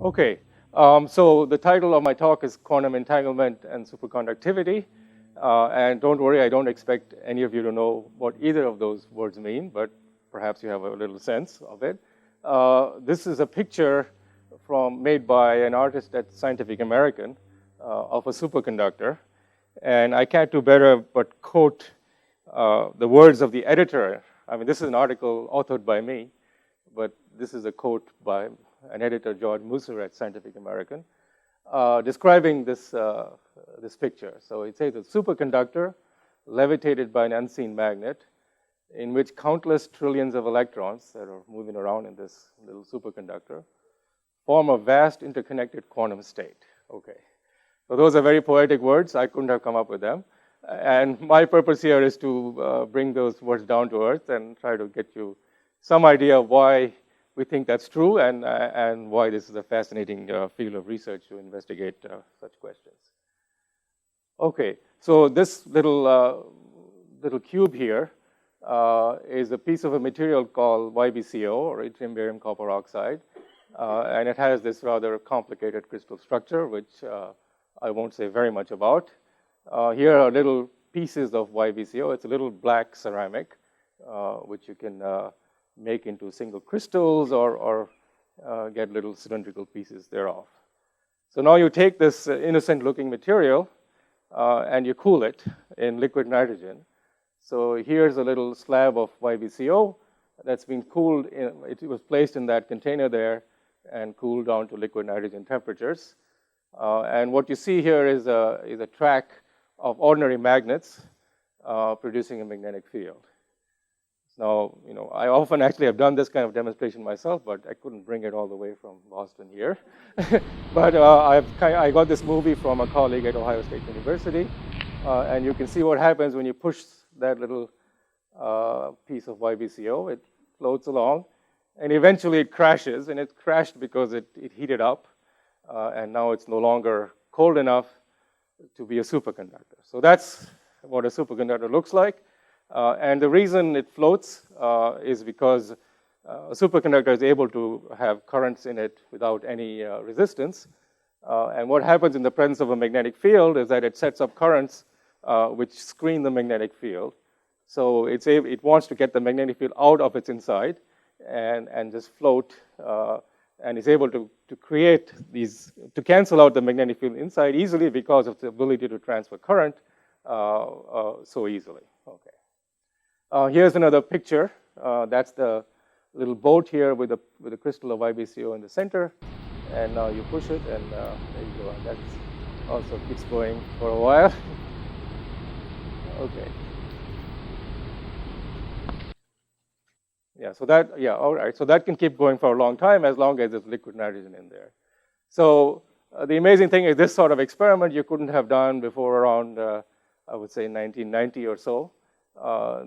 Okay, so the title of my talk is Quantum Entanglement and Superconductivity. And don't worry, I don't expect any of you to know what either of those words mean, but perhaps you have a little sense of it. This is a picture made by an artist at Scientific American of a superconductor. And I can't do better but quote the words of the editor. I mean, this is an article authored by me, but this is a quote by an editor, George Musser at Scientific American, describing this picture. So it says a superconductor levitated by an unseen magnet in which countless trillions of electrons that are moving around in this little superconductor form a vast interconnected quantum state. Okay. So those are very poetic words. I couldn't have come up with them. And my purpose here is to bring those words down to earth and try to get you some idea of why we think that's true and why this is a fascinating field of research to investigate such questions. Okay, so this little cube here is a piece of a material called YbCO, or yttrium barium copper oxide, and it has this rather complicated crystal structure, which I won't say very much about. Here are little pieces of YbCO. It's a little black ceramic, which you can make into single crystals or get little cylindrical pieces thereof. So now you take this innocent-looking material and you cool it in liquid nitrogen. So here's a little slab of YbCO that's been cooled. It was placed in that container there and cooled down to liquid nitrogen temperatures. And what you see here is a track of ordinary magnets producing a magnetic field. Now, I often actually have done this kind of demonstration myself, but I couldn't bring it all the way from Boston here. But I got this movie from a colleague at Ohio State University, and you can see what happens when you push that little piece of YbCO. It floats along, and eventually it crashes, and it crashed because it heated up, and now it's no longer cold enough to be a superconductor. So that's what a superconductor looks like. And the reason it floats is because a superconductor is able to have currents in it without any resistance. And what happens in the presence of a magnetic field is that it sets up currents which screen the magnetic field. So it wants to get the magnetic field out of its inside and just float, and is able to create these, to cancel out the magnetic field inside easily because of the ability to transfer current so easily. Okay. Here's another picture. That's the little boat here with a crystal of YbCO in the center. And now you push it, and there you go. And that also keeps going for a while. Okay. Yeah, all right. So that can keep going for a long time as long as there's liquid nitrogen in there. So the amazing thing is this sort of experiment you couldn't have done before around, I would say, 1990 or so.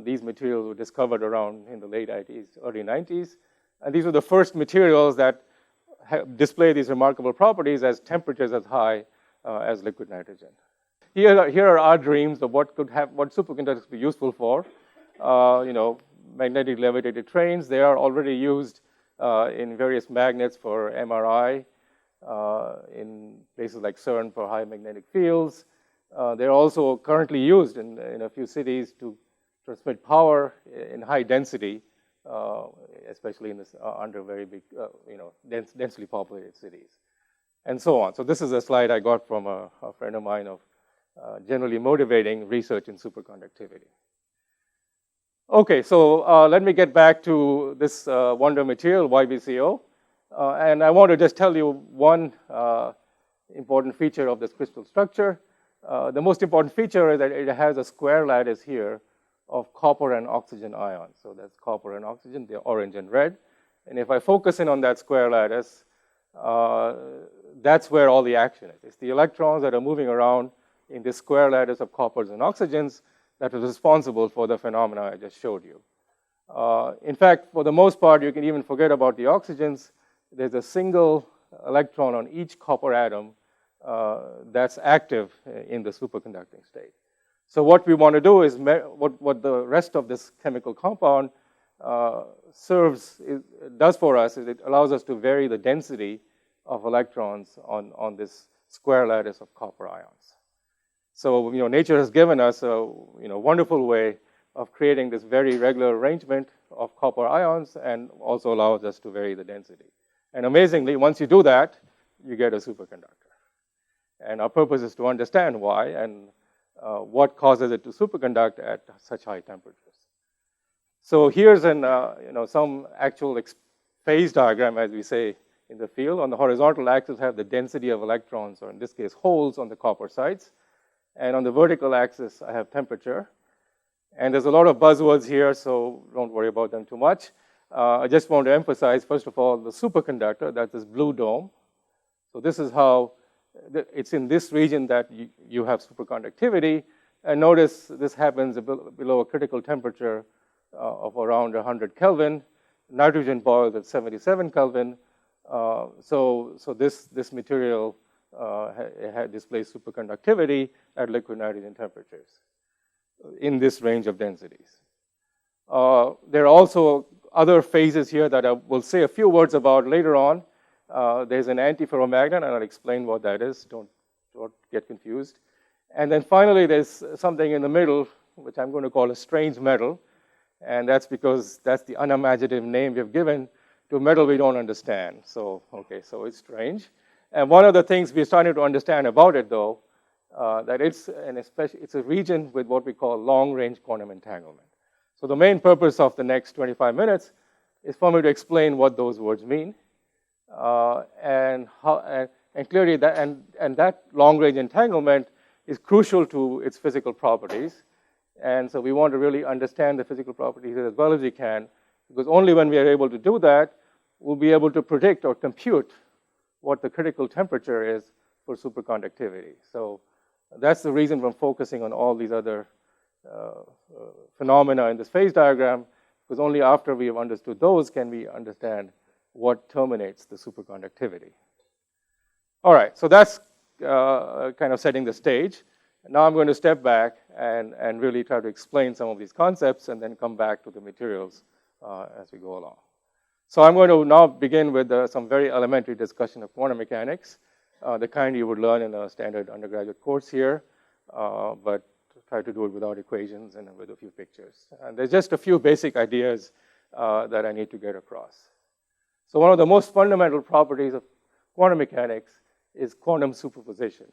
These materials were discovered around in the late 80s, early 90s. And these were the first materials that display these remarkable properties as temperatures as high as liquid nitrogen. Here are our dreams of what superconductors could be useful for. Magnetic levitated trains, they are already used in various magnets for MRI, in places like CERN for high magnetic fields. They're also currently used in a few cities to transmit power in high density, especially in this, under very big, densely populated cities, and so on. So this is a slide I got from a friend of mine of generally motivating research in superconductivity. Okay, so let me get back to this wonder material, YbCO, and I want to just tell you one important feature of this crystal structure. The most important feature is that it has a square lattice here of copper and oxygen ions. So that's copper and oxygen, they're orange and red. And if I focus in on that square lattice, that's where all the action is. It's the electrons that are moving around in this square lattice of coppers and oxygens that is responsible for the phenomena I just showed you. In fact, for the most part, you can even forget about the oxygens. There's a single electron on each copper atom that's active in the superconducting state. So what we want to do is what the rest of this chemical compound does for us is it allows us to vary the density of electrons on this square lattice of copper ions. So, nature has given us a, wonderful way of creating this very regular arrangement of copper ions and also allows us to vary the density. And amazingly, once you do that, you get a superconductor. And our purpose is to understand why and what causes it to superconduct at such high temperatures. So here's an, some actual phase diagram, as we say in the field. On the horizontal axis, have the density of electrons, or in this case, holes on the copper sides. And on the vertical axis, I have temperature. And there's a lot of buzzwords here, so don't worry about them too much. I just want to emphasize, first of all, the superconductor, that's this blue dome. So this is how, it's in this region that you have superconductivity. And notice this happens below a critical temperature of around 100 Kelvin. Nitrogen boils at 77 Kelvin. So this material displays superconductivity at liquid nitrogen temperatures in this range of densities. There are also other phases here that I will say a few words about later on. There's an antiferromagnet, and I'll explain what that is. Don't get confused. And then finally, there's something in the middle, which I'm going to call a strange metal. And that's because that's the unimaginative name we've given to a metal we don't understand. So, okay, so it's strange. And one of the things we're starting to understand about it, though, that it's a region with what we call long-range quantum entanglement. So the main purpose of the next 25 minutes is for me to explain what those words mean, and clearly that long-range entanglement is crucial to its physical properties. And so we want to really understand the physical properties as well as we can, because only when we are able to do that, we'll be able to predict or compute what the critical temperature is for superconductivity. So that's the reason for focusing on all these other phenomena in this phase diagram, because only after we have understood those can we understand what terminates the superconductivity. All right, so that's kind of setting the stage. Now I'm going to step back and really try to explain some of these concepts and then come back to the materials as we go along. So I'm going to now begin with some very elementary discussion of quantum mechanics, the kind you would learn in a standard undergraduate course here, but try to do it without equations and with a few pictures. And there's just a few basic ideas that I need to get across. So one of the most fundamental properties of quantum mechanics is quantum superposition.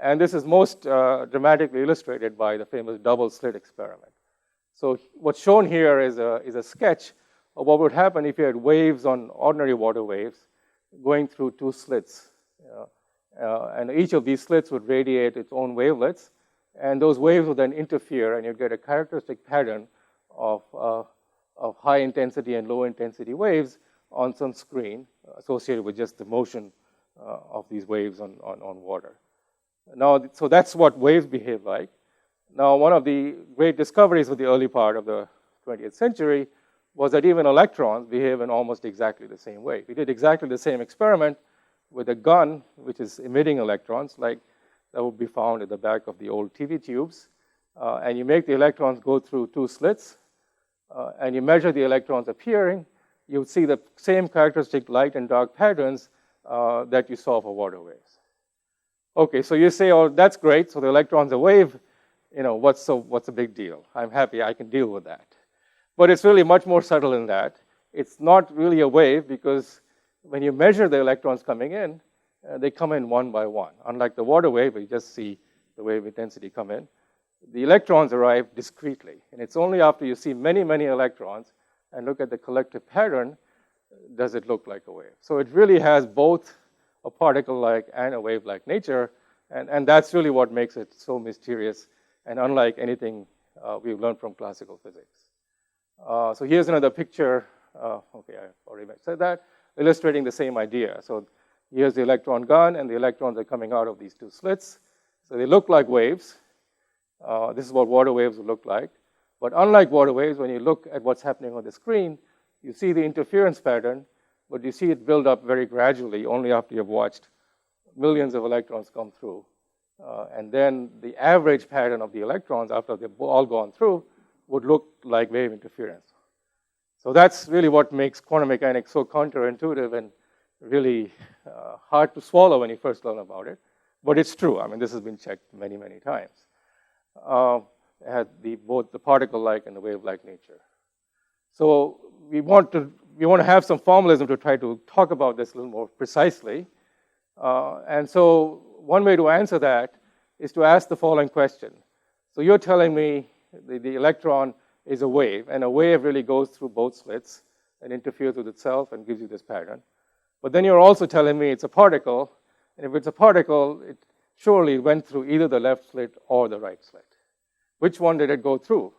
And this is most dramatically illustrated by the famous double slit experiment. So what's shown here is a sketch of what would happen if you had waves on ordinary water waves going through two slits. And each of these slits would radiate its own wavelets, and those waves would then interfere, and you'd get a characteristic pattern of high intensity and low intensity waves on some screen associated with just the motion of these waves on water. Now, so that's what waves behave like. Now, one of the great discoveries of the early part of the 20th century was that even electrons behave in almost exactly the same way. We did exactly the same experiment with a gun, which is emitting electrons, like that would be found at the back of the old TV tubes. And you make the electrons go through two slits, and you measure the electrons appearing. You would see the same characteristic light and dark patterns that you saw for water waves. Okay, so you say, oh, that's great. So the electron's a wave. What's the big deal? I'm happy I can deal with that. But it's really much more subtle than that. It's not really a wave because when you measure the electrons coming in, they come in one by one. Unlike the water wave, where you just see the wave intensity come in, the electrons arrive discretely. And it's only after you see many, many electrons and look at the collective pattern does it look like a wave. So it really has both a particle-like and a wave-like nature, and that's really what makes it so mysterious and unlike anything we've learned from classical physics. So here's another picture, okay, I already said that, illustrating the same idea. So here's the electron gun, and the electrons are coming out of these two slits. So they look like waves. This is what water waves would look like. But unlike water waves, when you look at what's happening on the screen, you see the interference pattern, but you see it build up very gradually only after you've watched millions of electrons come through. And then the average pattern of the electrons after they've all gone through would look like wave interference. So that's really what makes quantum mechanics so counterintuitive and really hard to swallow when you first learn about it, but it's true. I mean, this has been checked many, many times. It has both the particle-like and the wave-like nature. So we want to have some formalism to try to talk about this a little more precisely. And so one way to answer that is to ask the following question. So you're telling me the electron is a wave, and a wave really goes through both slits and interferes with itself and gives you this pattern. But then you're also telling me it's a particle, and if it's a particle, it surely went through either the left slit or the right slit. Which one did it go through?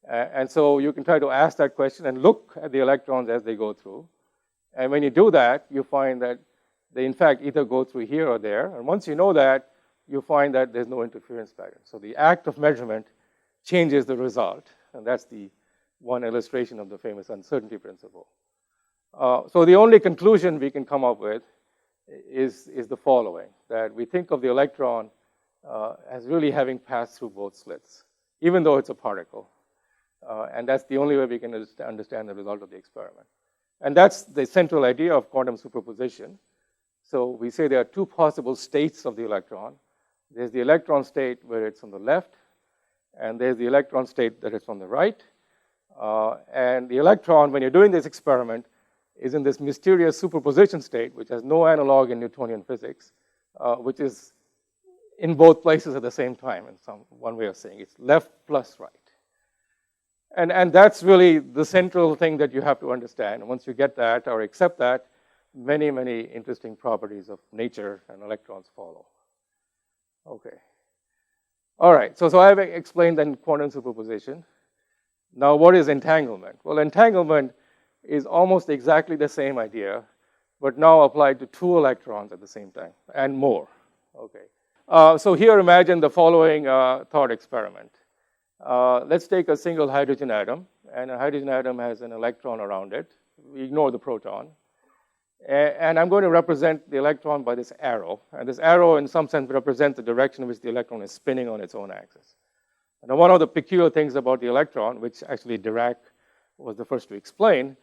And so you can try to ask that question and look at the electrons as they go through. And when you do that, you find that they in fact either go through here or there. And once you know that, you find that there's no interference pattern. So the act of measurement changes the result. And that's the one illustration of the famous uncertainty principle. So the only conclusion we can come up with is the following, that we think of the electron as really having passed through both slits, even though it's a particle. And that's the only way we can understand the result of the experiment. And that's the central idea of quantum superposition. So we say there are two possible states of the electron. There's the electron state where it's on the left, and there's the electron state that is on the right. And the electron, when you're doing this experiment, is in this mysterious superposition state, which has no analog in Newtonian physics, which is in both places at the same time, in one way of saying it's left plus right. And that's really the central thing that you have to understand. And once you get that or accept that, many, many interesting properties of nature and electrons follow. Okay. All right, so I've explained then quantum superposition. Now, what is entanglement? Well, entanglement is almost exactly the same idea, but now applied to two electrons at the same time, and more. Okay. So here imagine the following thought experiment. Let's take a single hydrogen atom, and a hydrogen atom has an electron around it. We ignore the proton. And I'm going to represent the electron by this arrow. And this arrow, in some sense, represents the direction in which the electron is spinning on its own axis. Now, one of the peculiar things about the electron, which actually Dirac was the first to explain,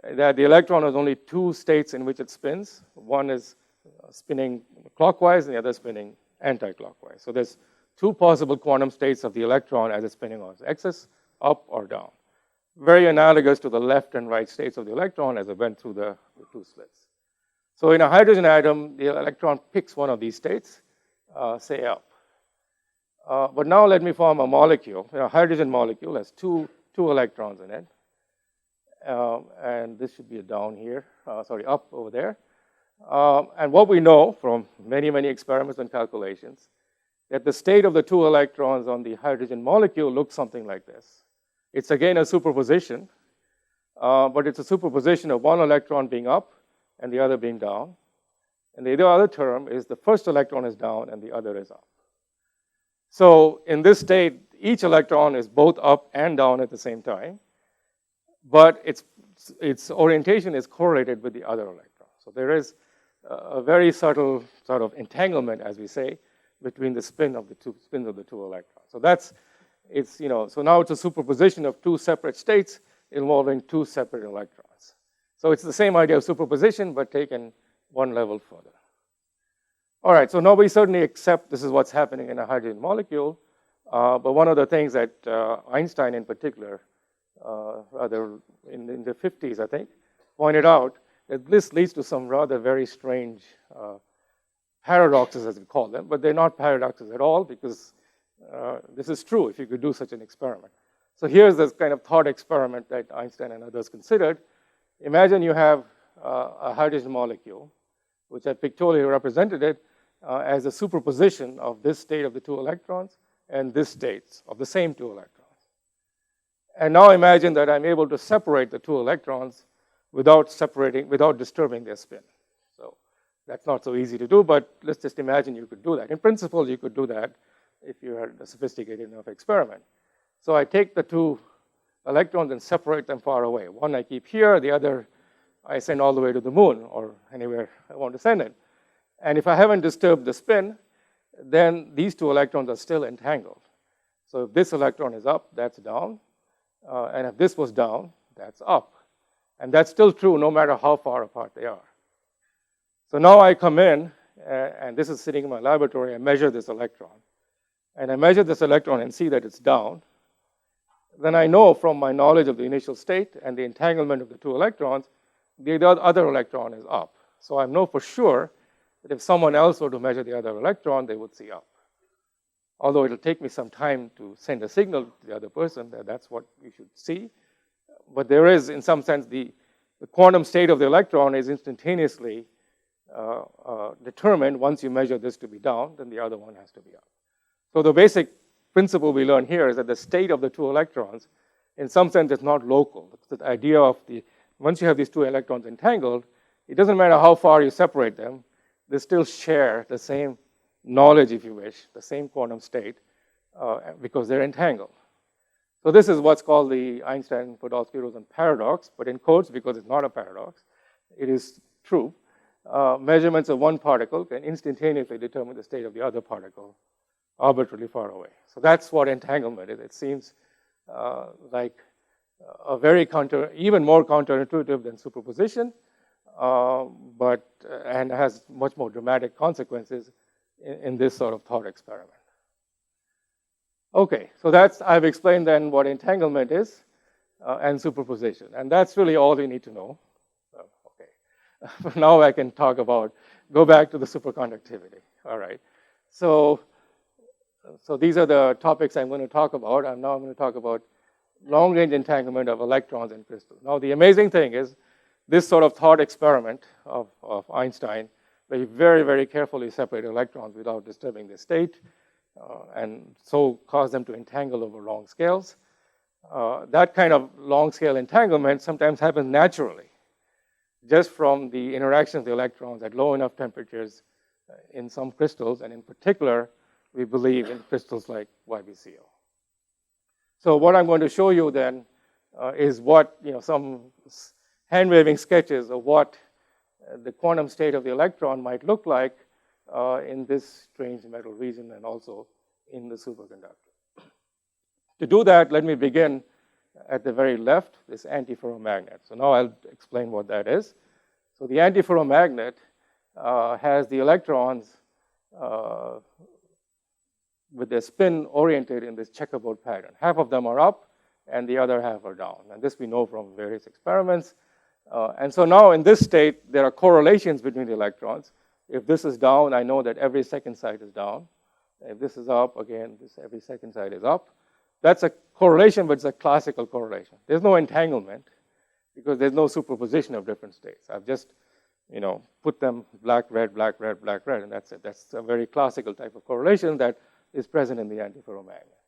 that the electron has only two states in which it spins. One is spinning clockwise, and the other spinning anti-clockwise. So there's two possible quantum states of the electron as it's spinning on its axis, up or down. Very analogous to the left and right states of the electron as it went through the two slits. So in a hydrogen atom, the electron picks one of these states, say up. But now let me form a molecule. A hydrogen molecule has two electrons in it. And this should be a down here, up over there. And what we know from many, many experiments and calculations, that the state of the two electrons on the hydrogen molecule looks something like this. It's again a superposition, but it's a superposition of one electron being up and the other being down. And the other term is the first electron is down and the other is up. So in this state, each electron is both up and down at the same time, but its orientation is correlated with the other electron. So there is a very subtle sort of entanglement, as we say, between the spins of the two electrons. So so now it's a superposition of two separate states involving two separate electrons. So it's the same idea of superposition, but taken one level further. All right, so now we certainly accept this is what's happening in a hydrogen molecule, but one of the things that Einstein in particular, rather in the 50s, I think, pointed out that this leads to some rather very strange paradoxes, as we call them, but they're not paradoxes at all because this is true if you could do such an experiment. So here's this kind of thought experiment that Einstein and others considered. Imagine you have a hydrogen molecule, which I pictorially represented it as a superposition of this state of the two electrons and this state of the same two electrons. And now imagine that I'm able to separate the two electrons without disturbing their spin. So that's not so easy to do, but let's just imagine you could do that. In principle, you could do that if you had a sophisticated enough experiment. So I take the two electrons and separate them far away. One I keep here, the other I send all the way to the moon or anywhere I want to send it. And if I haven't disturbed the spin, then these two electrons are still entangled. So if this electron is up, that's down. And if this was down, that's up. And that's still true no matter how far apart they are. So now I come in, and this is sitting in my laboratory. I measure this electron. And I measure this electron and see that it's down. Then I know from my knowledge of the initial state and the entanglement of the two electrons, the other electron is up. So I know for sure that if someone else were to measure the other electron, they would see up. Although it'll take me some time to send a signal to the other person that that's what you should see. But there is, in some sense, the quantum state of the electron is instantaneously determined. Once you measure this to be down, then the other one has to be up. So the basic principle we learn here is that the state of the two electrons, in some sense, is not local. It's the idea of once you have these two electrons entangled, it doesn't matter how far you separate them, they still share the same knowledge, if you wish, the same quantum state, because they're entangled. So this is what's called the Einstein-Podolsky-Rosen paradox, but in quotes because it's not a paradox. It is true. Measurements of one particle can instantaneously determine the state of the other particle arbitrarily far away. So that's what entanglement is. It seems like a very even more counterintuitive than superposition, and has much more dramatic consequences in this sort of thought experiment. Okay, so I've explained then what entanglement is and superposition, and that's really all you need to know. Okay, now I can go back to the superconductivity. All right, so these are the topics I'm going to talk about. Now I'm going to talk about long-range entanglement of electrons in crystals. Now the amazing thing is this sort of thought experiment of Einstein, where he very, very carefully separated electrons without disturbing the state, and so caused them to entangle over long scales. That kind of long-scale entanglement sometimes happens naturally, just from the interaction of the electrons at low enough temperatures in some crystals, and in particular, we believe in crystals like YBCO. So what I'm going to show you then is some hand-waving sketches of what the quantum state of the electron might look like in this strange metal region and also in the superconductor. To do that, let me begin at the very left, this antiferromagnet. So now I'll explain what that is. So the antiferromagnet has the electrons with their spin oriented in this checkerboard pattern. Half of them are up and the other half are down. And this we know from various experiments. And so now in this state, there are correlations between the electrons. If this is down, I know that every second side is down. If this is up, again, every second side is up. That's a correlation, but it's a classical correlation. There's no entanglement because there's no superposition of different states. I've just, put them black, red, black, red, black, red, and that's it. That's a very classical type of correlation that is present in the antiferromagnet.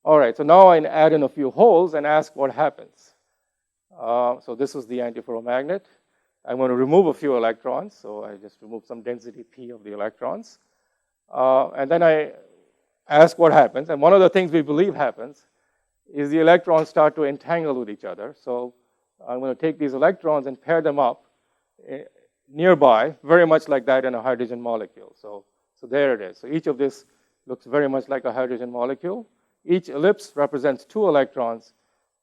All right, so now I add in a few holes and ask what happens. So this is the antiferromagnet. I'm going to remove a few electrons, so I just remove some density P of the electrons. And then I ask what happens. And one of the things we believe happens is the electrons start to entangle with each other. So I'm going to take these electrons and pair them up nearby, very much like that in a hydrogen molecule. So there it is. So each of this looks very much like a hydrogen molecule. Each ellipse represents two electrons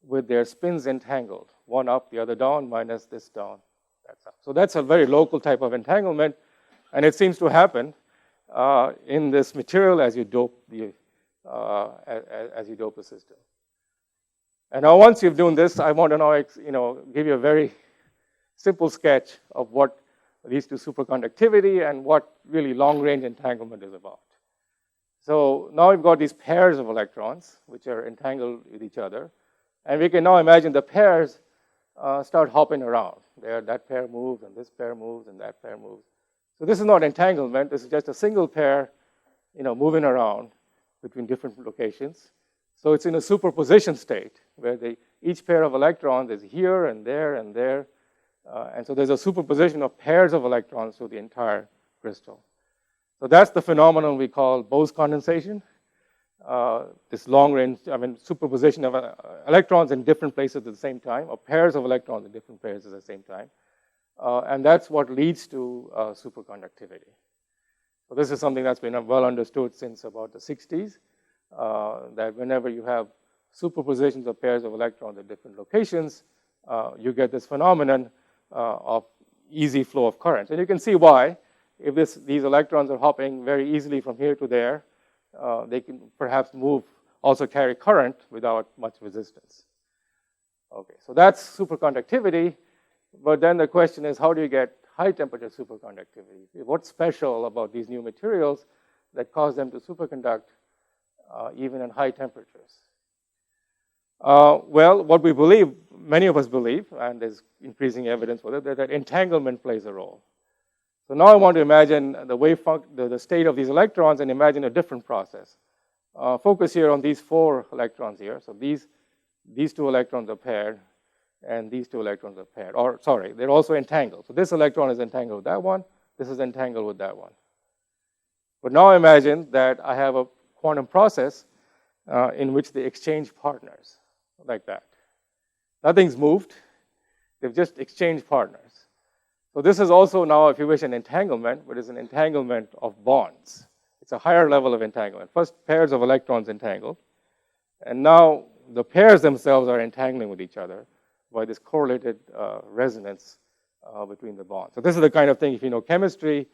with their spins entangled, one up, the other down, minus this down, that's up. So that's a very local type of entanglement, and it seems to happen in this material as you dope the system. And now once you've done this, I want to now give you a very simple sketch of what leads to superconductivity and what really long-range entanglement is about. So now we've got these pairs of electrons which are entangled with each other, and we can now imagine the pairs start hopping around. That pair moves, and this pair moves, and that pair moves. So this is not entanglement. This is just a single pair, moving around between different locations. So it's in a superposition state where each pair of electrons is here and there and there. And so there's a superposition of pairs of electrons through the entire crystal. So that's the phenomenon we call Bose condensation. This long-range, superposition of electrons in different places at the same time, or pairs of electrons in different pairs at the same time. And that's what leads to superconductivity. So this is something that's been well understood since about the 60s, that whenever you have superpositions of pairs of electrons at different locations, you get this phenomenon of easy flow of current. And you can see why. If these electrons are hopping very easily from here to there, they can perhaps also carry current without much resistance. Okay, so that's superconductivity. But then the question is, how do you get high temperature superconductivity? What's special about these new materials that cause them to superconduct even in high temperatures? Well, what we believe, many of us believe, and there's increasing evidence for it, that entanglement plays a role. So now I want to imagine the state of these electrons and imagine a different process. Focus here on these 4 electrons here. So these 2 electrons are paired, and these 2 electrons are paired. Or, sorry, they're also entangled. So this electron is entangled with that one. This is entangled with that one. But now imagine that I have a quantum process in which they exchange partners, like that. Nothing's moved. They've just exchanged partners. So this is also now, if you wish, an entanglement, but it's an entanglement of bonds. It's a higher level of entanglement. First, pairs of electrons entangled. And now the pairs themselves are entangling with each other by this correlated resonance between the bonds. So this is the kind of thing, if you know chemistry,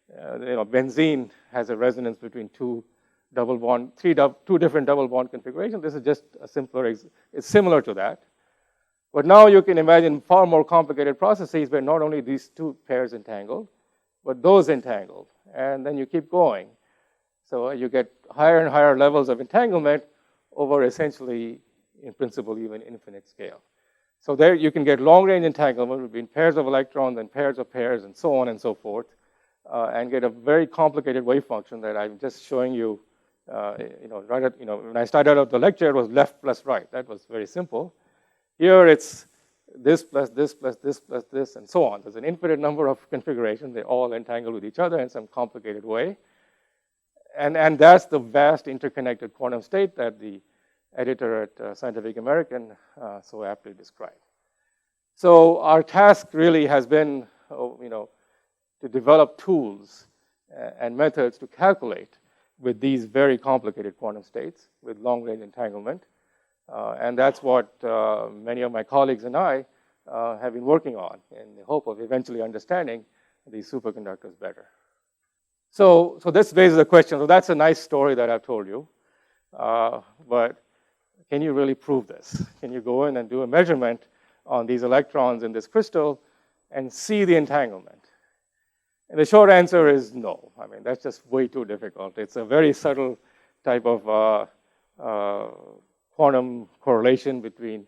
benzene has a resonance between two different double bond configurations. This is just a simpler, it's similar to that. But now you can imagine far more complicated processes where not only these 2 pairs entangled, but those entangled. And then you keep going. So you get higher and higher levels of entanglement over essentially, in principle, even infinite scale. So there you can get long-range entanglement between pairs of electrons and pairs of pairs and so on and so forth, and get a very complicated wave function that I'm just showing you. When I started out the lecture, it was left plus right. That was very simple. Here it's this plus this plus this plus this and so on. There's an infinite number of configurations. They all entangle with each other in some complicated way. And that's the vast interconnected quantum state that the editor at Scientific American so aptly described. So our task really has been, to develop tools and methods to calculate with these very complicated quantum states with long-range entanglement. And that's what many of my colleagues and I have been working on in the hope of eventually understanding these superconductors better. So this raises a question. So that's a nice story that I've told you. But can you really prove this? Can you go in and do a measurement on these electrons in this crystal and see the entanglement? And the short answer is no. I mean, that's just way too difficult. It's a very subtle type of quantum correlation between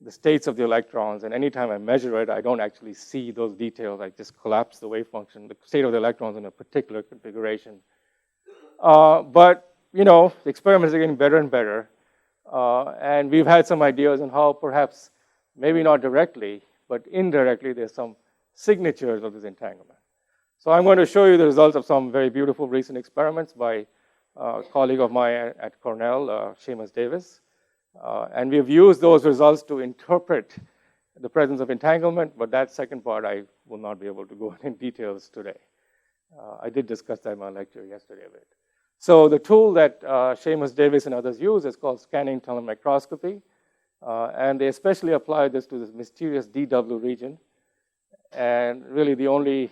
the states of the electrons, and anytime I measure it, I don't actually see those details. I just collapse the wave function, the state of the electrons in a particular configuration. But, the experiments are getting better and better, and we've had some ideas on how perhaps, maybe not directly, but indirectly, there's some signatures of this entanglement. So I'm going to show you the results of some very beautiful recent experiments by a colleague of mine at Cornell, Seamus Davis. And we've used those results to interpret the presence of entanglement, but that second part I will not be able to go in details today. I did discuss that in my lecture yesterday a bit. So the tool that Seamus Davis and others use is called scanning tunnel microscopy. And they especially apply this to this mysterious DW region. And really the only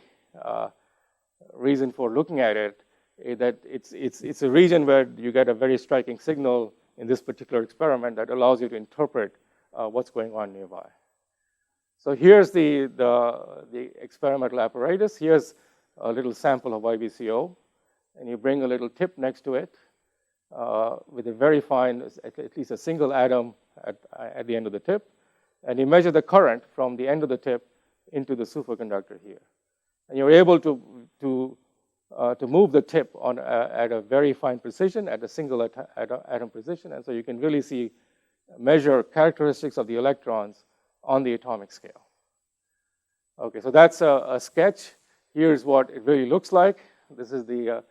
reason for looking at it is that it's a region where you get a very striking signal in this particular experiment that allows you to interpret what's going on nearby. So here's the experimental apparatus. Here's a little sample of YBCO, and you bring a little tip next to it with a very fine, at least a single atom at the end of the tip, and you measure the current from the end of the tip into the superconductor here. And you're able to move the tip at a very fine precision, at a single atom precision, and so you can really measure characteristics of the electrons on the atomic scale. Okay, so that's a sketch. Here's what it really looks like. This is the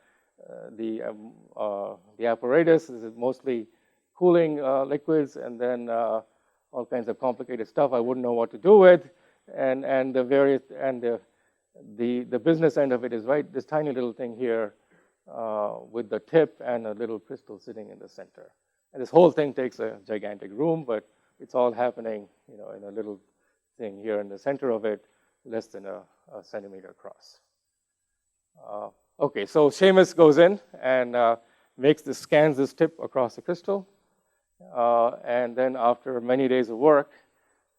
apparatus. This is mostly cooling liquids, and then all kinds of complicated stuff I wouldn't know what to do with, and the business end of it is right this tiny little thing here with the tip and a little crystal sitting in the center. And this whole thing takes a gigantic room, but it's all happening, in a little thing here in the center of it, less than a centimeter across. Okay, so Seamus goes in and scans this tip across the crystal. And then after many days of work,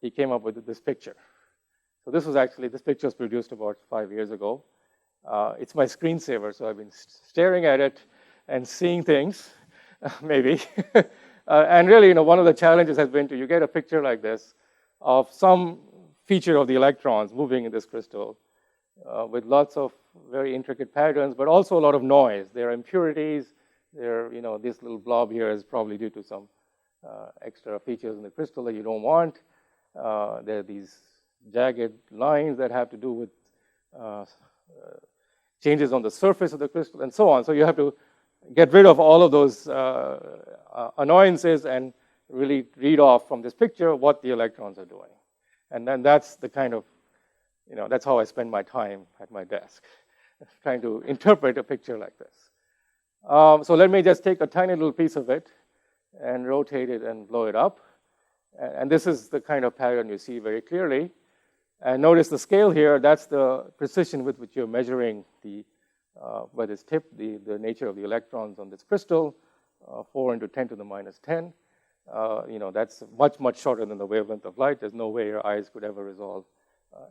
he came up with this picture. So this picture was produced about 5 years ago. It's my screensaver, so I've been staring at it and seeing things, maybe. And really, one of the challenges has been you get a picture like this of some feature of the electrons moving in this crystal with lots of very intricate patterns, but also a lot of noise. There are impurities. This little blob here is probably due to some extra features in the crystal that you don't want. There are these jagged lines that have to do with changes on the surface of the crystal and so on. So you have to get rid of all of those annoyances and really read off from this picture what the electrons are doing. And then that's the kind of, that's how I spend my time at my desk, trying to interpret a picture like this. So let me just take a tiny little piece of it and rotate it and blow it up. And this is the kind of pattern you see very clearly. And notice the scale here, that's the precision with which you're measuring by this tip, the nature of the electrons on this crystal, 4 × 10 to the minus 10. That's much, much shorter than the wavelength of light. There's no way your eyes could ever resolve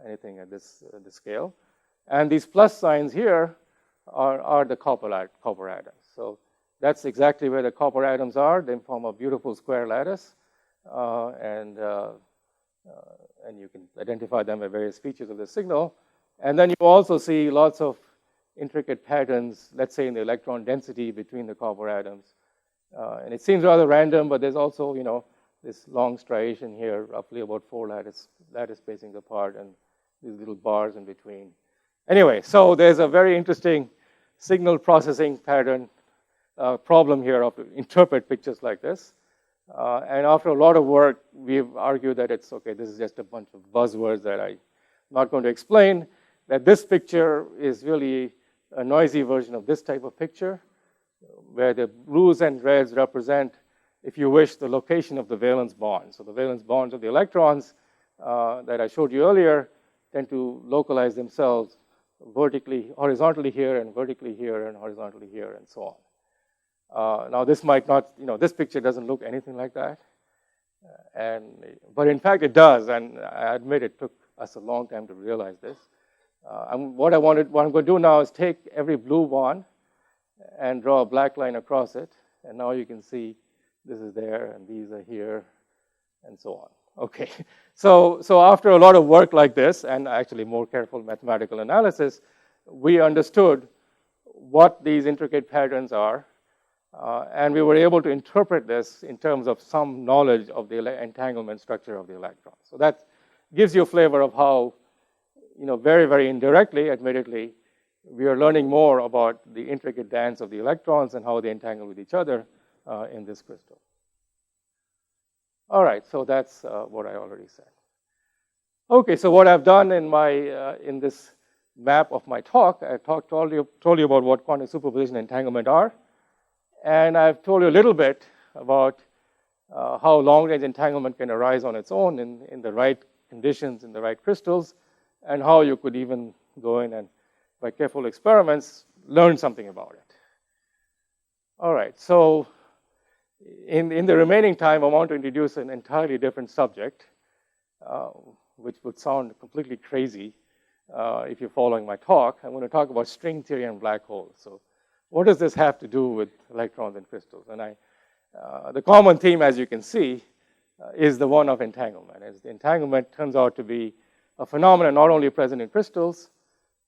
anything at this scale. And these plus signs here are the copper atoms. So that's exactly where the copper atoms are. They form a beautiful square lattice. And you can identify them by various features of the signal. And then you also see lots of intricate patterns, let's say in the electron density between the copper atoms. And it seems rather random, but there's also, this long striation here, roughly about 4 lattice spacings apart, and these little bars in between. Anyway, so there's a very interesting signal processing pattern problem here of to interpret pictures like this. And after a lot of work, we've argued that it's okay, this is just a bunch of buzzwords that I'm not going to explain, that this picture is really a noisy version of this type of picture, where the blues and reds represent, if you wish, the location of the valence bonds. So the valence bonds of the electrons that I showed you earlier tend to localize themselves horizontally here, and vertically here, and horizontally here, and so on. Now this might not, this picture doesn't look anything like that. But in fact it does, and I admit it took us a long time to realize this. What I'm going to do now is take every blue bond and draw a black line across it. And now you can see this is there, and these are here, and so on. Okay, so after a lot of work like this, and actually more careful mathematical analysis, we understood what these intricate patterns are, and we were able to interpret this in terms of some knowledge of the entanglement structure of the electron. So that gives you a flavor of how, very, very indirectly, admittedly, we are learning more about the intricate dance of the electrons and how they entangle with each other in this crystal. All right, so that's what I already said. Okay, so what I've done in this map of my talk, I told you about what quantum superposition and entanglement are, and I've told you a little bit about how long-range entanglement can arise on its own in the right conditions, in the right crystals, and how you could even go in and, by careful experiments, learn something about it. All right, so in the remaining time, I want to introduce an entirely different subject, which would sound completely crazy if you're following my talk. I'm going to talk about string theory and black holes. So what does this have to do with electrons and crystals? And the common theme, as you can see, is the one of entanglement. As the entanglement turns out to be a phenomenon not only present in crystals,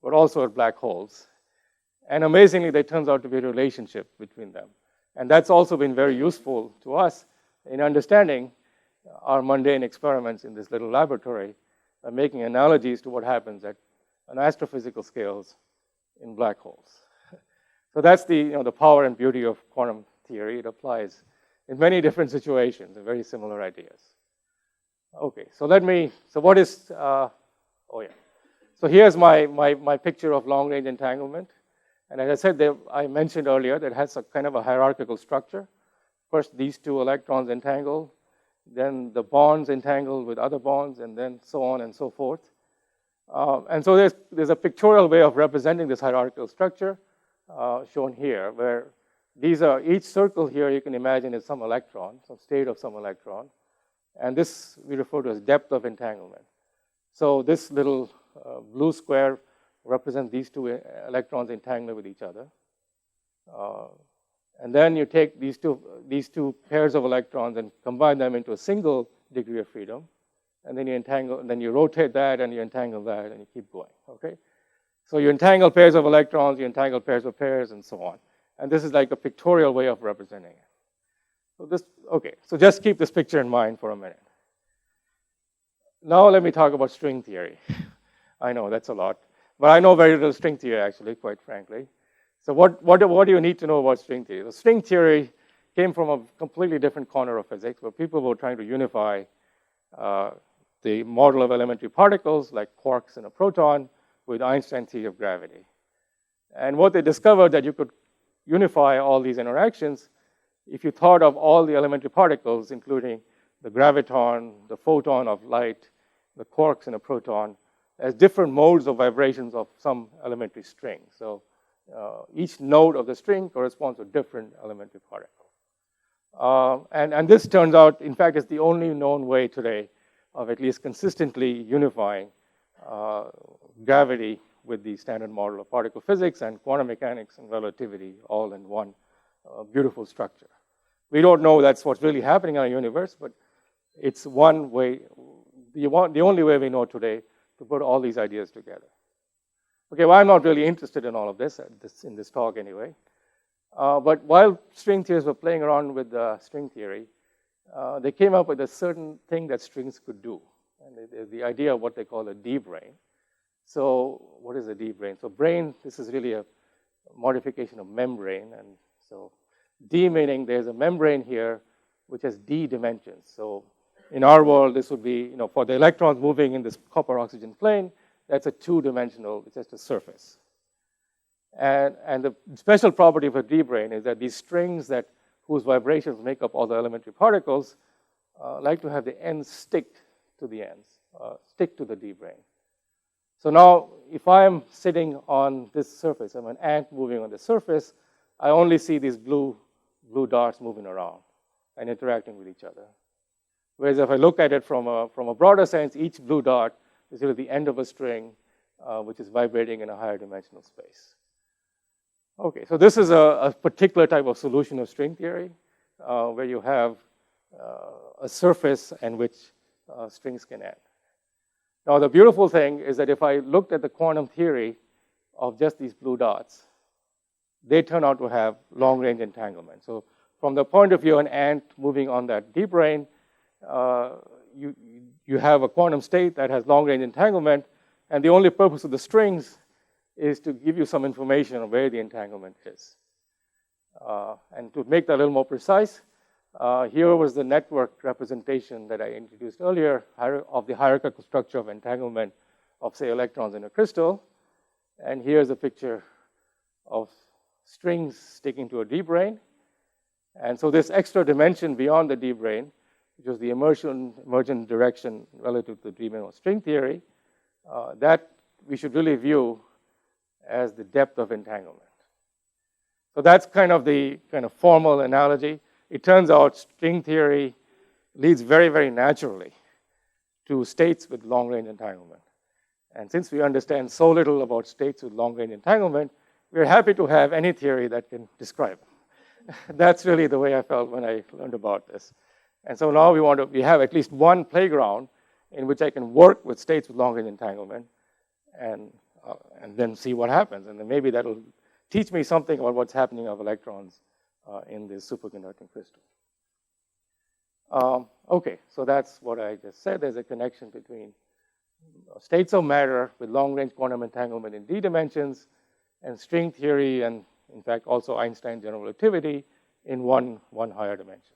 but also at black holes. And amazingly, there turns out to be a relationship between them. And that's also been very useful to us in understanding our mundane experiments in this little laboratory, making analogies to what happens at an astrophysical scales in black holes. So that's the power and beauty of quantum theory. It applies in many different situations and very similar ideas. Okay, so what is, so here's my picture of long-range entanglement. And as I said, I mentioned earlier that it has a kind of a hierarchical structure. First, these two electrons entangle, then the bonds entangle with other bonds, and then so on and so forth. And so there's a pictorial way of representing this hierarchical structure shown here, where these are, each circle here you can imagine is some electron, some state of some electron. And this we refer to as depth of entanglement. So this little blue square represents these two electrons entangled with each other. And then you take these two pairs of electrons and combine them into a single degree of freedom. And then you entangle, and then you rotate that, and you entangle that, and you keep going, okay? So you entangle pairs of electrons, you entangle pairs of pairs, and so on. And this is like a pictorial way of representing it. So this, okay, so just keep this picture in mind for a minute. Now let me talk about string theory. I know, that's a lot. But I know very little string theory, actually, quite frankly. So what do you need to know about string theory? The string theory came from a completely different corner of physics, where people were trying to unify the model of elementary particles, like quarks and a proton, with Einstein's theory of gravity. And what they discovered that you could unify all these interactions if you thought of all the elementary particles, including the graviton, the photon of light, the quarks and a proton, as different modes of vibrations of some elementary string. So each node of the string corresponds to a different elementary particle. And this turns out, in fact, is the only known way today of at least consistently unifying gravity with the standard model of particle physics and quantum mechanics and relativity all in one beautiful structure. We don't know that's what's really happening in our universe, but it's one way, the only way we know today to put all these ideas together. Okay, well, I'm not really interested in all of this, in this talk anyway. But while string theorists were playing around with string theory, they came up with a certain thing that strings could do. And the idea of what they call a D-brane. So what is a D-brane? So brane, this is really a modification of membrane. And so D meaning there's a membrane here which has D dimensions. So in our world, this would be, for the electrons moving in this copper-oxygen plane, that's a two-dimensional, it's just a surface. And the special property of a D-brane is that these strings whose vibrations make up all the elementary particles like to have the ends stick to the ends, stick to the D-brane. So now, if I'm sitting on this surface, I'm an ant moving on the surface, I only see these blue dots moving around and interacting with each other. Whereas if I look at it from a broader sense, each blue dot is really the end of a string which is vibrating in a higher dimensional space. Okay, so this is a particular type of solution of string theory where you have a surface in which strings can end. Now, the beautiful thing is that if I looked at the quantum theory of just these blue dots, they turn out to have long-range entanglement. So from the point of view of an ant moving on that D-brane, you have a quantum state that has long-range entanglement, and the only purpose of the strings is to give you some information on where the entanglement is. And to make that a little more precise, here was the network representation that I introduced earlier of the hierarchical structure of entanglement of, say, electrons in a crystal. And here's a picture of strings sticking to a D-brane. And so this extra dimension beyond the D-brane, which was the emergent direction relative to the D-brane of string theory, that we should really view as the depth of entanglement. So that's kind of the formal analogy. It turns out string theory leads very, very naturally to states with long-range entanglement. And since we understand so little about states with long-range entanglement, we're happy to have any theory that can describe them. That's really the way I felt when I learned about this. And so now we have at least one playground in which I can work with states with long-range entanglement and then see what happens. And then maybe that'll teach me something about what's happening of electrons in this superconducting crystal. Okay, so that's what I just said. There's a connection between states of matter with long-range quantum entanglement in D dimensions and string theory and, in fact, also Einstein general relativity in one higher dimension.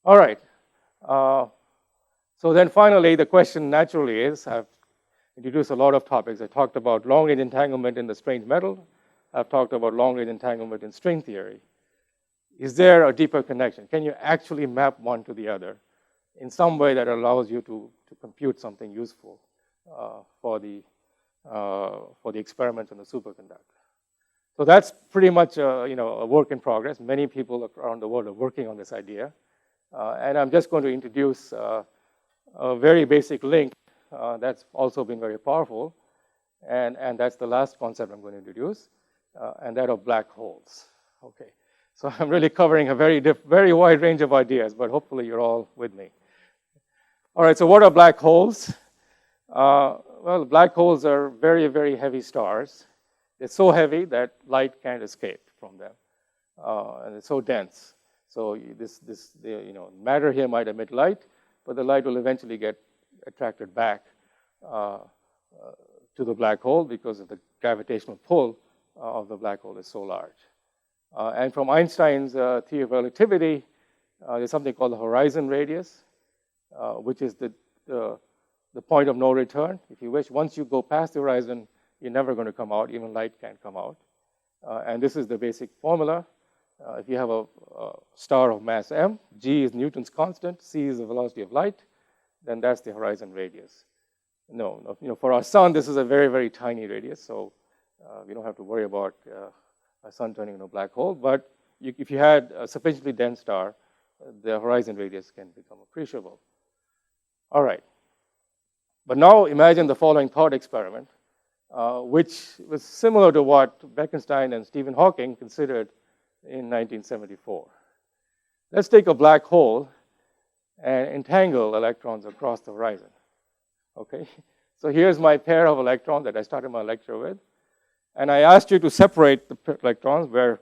All right. So then finally, the question naturally is, I've introduced a lot of topics. I talked about long-range entanglement in the strange metal. I've talked about long-range entanglement in string theory. Is there a deeper connection? Can you actually map one to the other in some way that allows you to compute something useful for the experiments on the superconductor. So that's pretty much a work in progress. Many people around the world are working on this idea. And I'm just going to introduce a very basic link that's also been very powerful. And that's the last concept I'm going to introduce, and that of black holes. Okay, so I'm really covering a very wide range of ideas, but hopefully you're all with me. All right, so what are black holes? Well, black holes are very, very heavy stars. They're so heavy that light can't escape from them, and it's so dense. So matter here might emit light, but the light will eventually get attracted back to the black hole because of the gravitational pull of the black hole is so large. And from Einstein's theory of relativity, there's something called the horizon radius, which is the point of no return. If you wish, once you go past the horizon, you're never going to come out. Even light can't come out. And this is the basic formula. If you have a star of mass m, g is Newton's constant, c is the velocity of light, then that's the horizon radius. No, for our sun, this is a very, very tiny radius, so we don't have to worry about a sun turning into a black hole. But if you had a sufficiently dense star, the horizon radius can become appreciable. All right. But now imagine the following thought experiment, which was similar to what Bekenstein and Stephen Hawking considered in 1974. Let's take a black hole and entangle electrons across the horizon. Okay, so here's my pair of electrons that I started my lecture with. And I asked you to separate the electrons where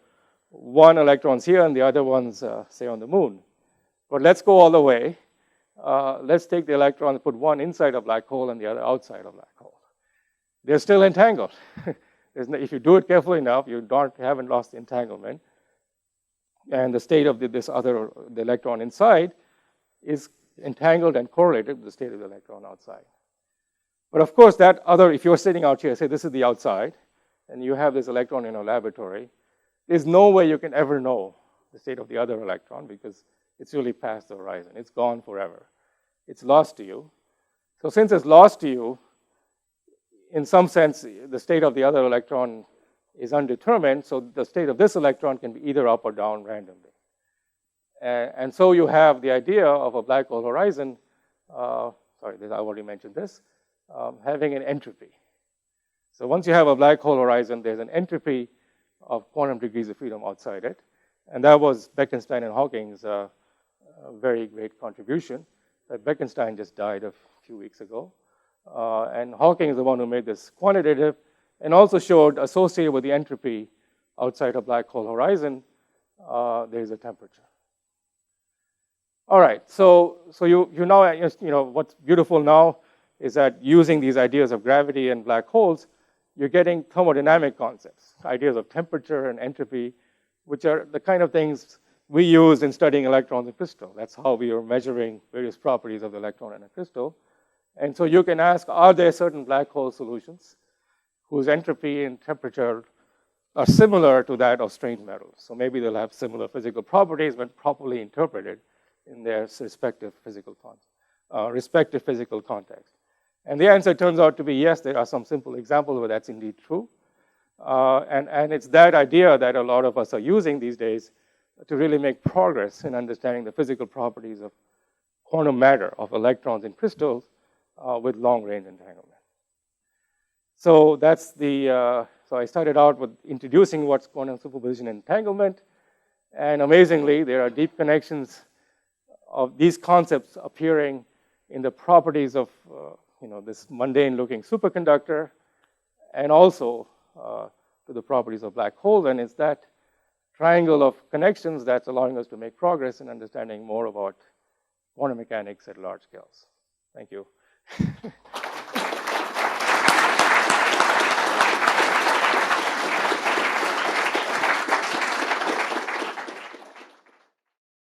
one electron's here and the other one's, say, on the moon. But let's go all the way. Let's take the electron and put one inside a black hole and the other outside a black hole. They're still entangled. If you do it carefully enough, you haven't lost the entanglement. And the state of the electron inside is entangled and correlated with the state of the electron outside. But of course, if you're sitting out here, say this is the outside, and you have this electron in a laboratory, there's no way you can ever know the state of the other electron because it's really past the horizon. It's gone forever. It's lost to you. So since it's lost to you, in some sense, the state of the other electron is undetermined, so the state of this electron can be either up or down randomly. And so you have the idea of a black hole horizon, I've already mentioned this, having an entropy. So once you have a black hole horizon, there's an entropy of quantum degrees of freedom outside it. And that was Bekenstein and Hawking's very great contribution. Bekenstein just died a few weeks ago. And Hawking is the one who made this quantitative and also showed associated with the entropy outside a black hole horizon, there's a temperature. All right, so you now, what's beautiful now is that using these ideas of gravity and black holes, you're getting thermodynamic concepts, ideas of temperature and entropy, which are the kind of things we use in studying electrons in crystal. That's how we are measuring various properties of the electron in a crystal. And so you can ask, are there certain black hole solutions whose entropy and temperature are similar to that of strange metals? So maybe they'll have similar physical properties when properly interpreted in their respective physical context. And the answer turns out to be yes, there are some simple examples where that's indeed true. And it's that idea that a lot of us are using these days to really make progress in understanding the physical properties of quantum matter, of electrons in crystals with long-range entanglement. So that's so I started out with introducing what's quantum superposition entanglement. And amazingly, there are deep connections of these concepts appearing in the properties of this mundane-looking superconductor, and also to the properties of black holes. And it's that triangle of connections that's allowing us to make progress in understanding more about quantum mechanics at large scales. Thank you.